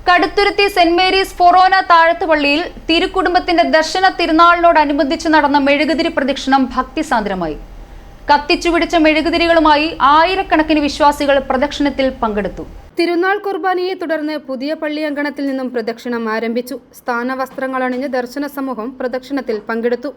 Kaduthuruthy saint Mary's ഫൊറോന താഴത്തുപള്ളിയിൽ തിരുക്കുടുംബത്തിന്റെ ദർശന തിരുനാളിനോടനുബന്ധിച്ച് നടന്ന മെഴുകുതിരി പ്രദക്ഷിണം ഭക്തിസാന്ദ്രമായി. കത്തിച്ചുപിടിച്ച മെഴുകുതിരികളുമായി ആയിരക്കണക്കിന് വിശ്വാസികൾ പ്രദക്ഷിണത്തിൽ പങ്കെടുത്തു. തിരുനാൾ കുർബാനയെ തുടർന്ന് പുതിയ പള്ളിയങ്കണത്തിൽ നിന്നും പ്രദക്ഷിണം ആരംഭിച്ചു. സ്ഥാനവസ്ത്രങ്ങൾ അണിഞ്ഞ് ദർശന സമൂഹം പ്രദക്ഷിണത്തിൽ പങ്കെടുത്തു.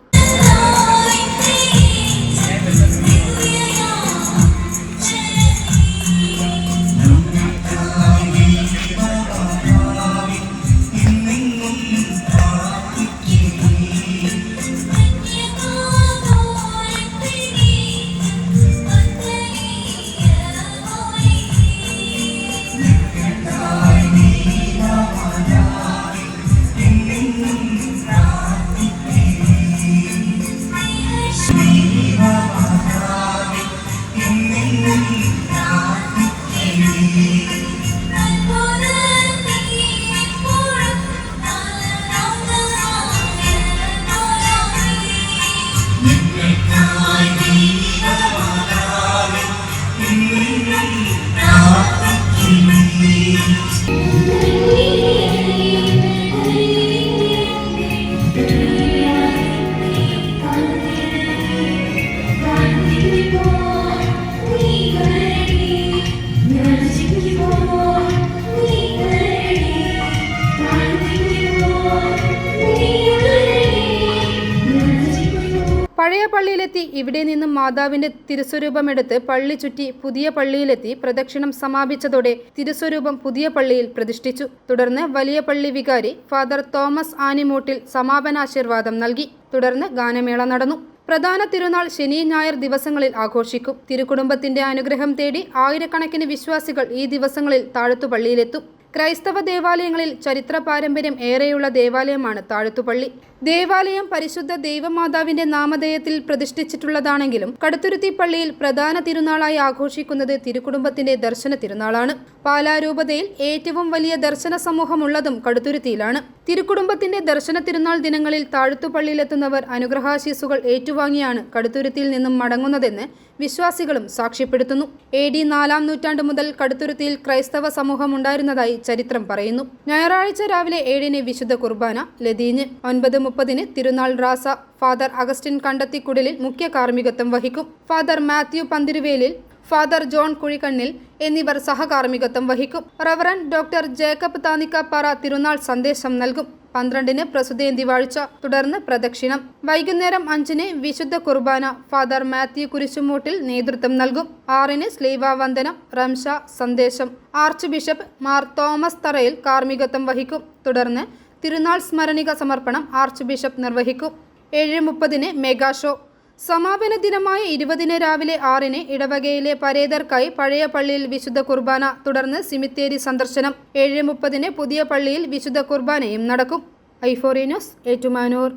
പഴയ പള്ളിയിലെത്തി ഇവിടെ നിന്നും മാതാവിന്റെ തിരുസ്വരൂപമെടുത്ത് പള്ളി ചുറ്റി പുതിയ പള്ളിയിലെത്തി പ്രദക്ഷിണം സമാപിച്ചതോടെ തിരുസ്വരൂപം പുതിയ പള്ളിയിൽ പ്രതിഷ്ഠിച്ചു. തുടർന്ന് വലിയ പള്ളി വികാരി ഫാദർ തോമസ് ആനിമൂട്ടിൽ സമാപനാശീർവാദം നൽകി. തുടർന്ന് ഗാനമേള നടന്നു. പ്രധാന തിരുനാൾ ശനി ഞായർ ദിവസങ്ങളിൽ ആഘോഷിക്കും. തിരുക്കുടുംബത്തിന്റെ അനുഗ്രഹം തേടി ആയിരക്കണക്കിന് വിശ്വാസികൾ ഈ ദിവസങ്ങളിൽ താഴത്തുപള്ളിയിലെത്തും. ക്രൈസ്തവ ദേവാലയങ്ങളിൽ ചരിത്ര പാരമ്പര്യം ഏറെയുള്ള ദേവാലയമാണ് താഴത്തുപള്ളി. ദേവാലയം പരിശുദ്ധ ദൈവമാതാവിന്റെ നാമധേയത്തിൽ പ്രതിഷ്ഠിച്ചിട്ടുള്ളതാണെങ്കിലും കടുത്തുരുത്തി പള്ളിയിൽ പ്രധാന തിരുനാളായി ആഘോഷിക്കുന്നത് തിരുക്കുടുംബത്തിന്റെ ദർശന തിരുനാളാണ്. പാലാരൂപതയിൽ ഏറ്റവും വലിയ ദർശന സമൂഹമുള്ളതും കടുത്തുരുത്തിയിലാണ്. തിരുക്കുടുംബത്തിന്റെ ദർശന തിരുനാൾ ദിനങ്ങളിൽ താഴത്തുപള്ളിയിലെത്തുന്നവർ അനുഗ്രഹാശീസുകൾ ഏറ്റുവാങ്ങിയാണ് കടുത്തുരുത്തിയിൽ നിന്നും മടങ്ങുന്നതെന്ന് വിശ്വാസികളും സാക്ഷ്യപ്പെടുത്തുന്നു. AD 4-ാം നൂറ്റാണ്ട് മുതൽ കടുത്തുരുത്തിയിൽ ക്രൈസ്തവ സമൂഹം ഉണ്ടായിരുന്നതായി ചരിത്രം പറയുന്നു. ഞായറാഴ്ച രാവിലെ 7-ന് വിശുദ്ധ കുർബാന, ലതീഞ്ഞ് 9:30-ന് തിരുനാൾ റാസ. ഫാദർ അഗസ്റ്റിൻ കണ്ടത്തിക്കുടലിൽ മുഖ്യ കാർമ്മികത്വം വഹിക്കും. ഫാദർ മാത്യു പന്തിരുവേലിൽ, ഫാദർ ജോൺ കുഴിക്കണ്ണിൽ എന്നിവർ സഹകാർമ്മികത്വം വഹിക്കും. റവറന്റ് ഡോക്ടർ ജേക്കബ് താനിക്കാപ്പാറ തിരുനാൾ സന്ദേശം നൽകും. 12-ന് പ്രസുതേന്തി വാഴ്ച, തുടർന്ന് പ്രദക്ഷിണം. വൈകുന്നേരം 5-ന് വിശുദ്ധ കുർബാന. ഫാദർ മാത്യു കുരിശുമൂട്ടിൽ നേതൃത്വം നൽകും. 6-ന് സ്ലീവാവന്ദനം, റംഷ, സന്ദേശം. ആർച്ച് ബിഷപ്പ് മാർ തോമസ് തറയിൽ കാർമ്മികത്വം വഹിക്കും. തുടർന്ന് തിരുനാൾ സ്മരണിക സമർപ്പണം ആർച്ച് ബിഷപ്പ് നിർവഹിക്കും. 7:30-ന് മെഗാ ഷോ. സമാപന ദിനമായ 20-ന് രാവിലെ 6-ന് ഇടവകയിലെ പരേതർക്കായി പഴയ പള്ളിയിൽ വിശുദ്ധ കുർബാന, തുടർന്ന് സിമിത്തേരി സന്ദർശനം. 7:30-ന് പുതിയ പള്ളിയിൽ വിശുദ്ധ കുർബാനയും നടക്കും. i4 news, Ettumanoor.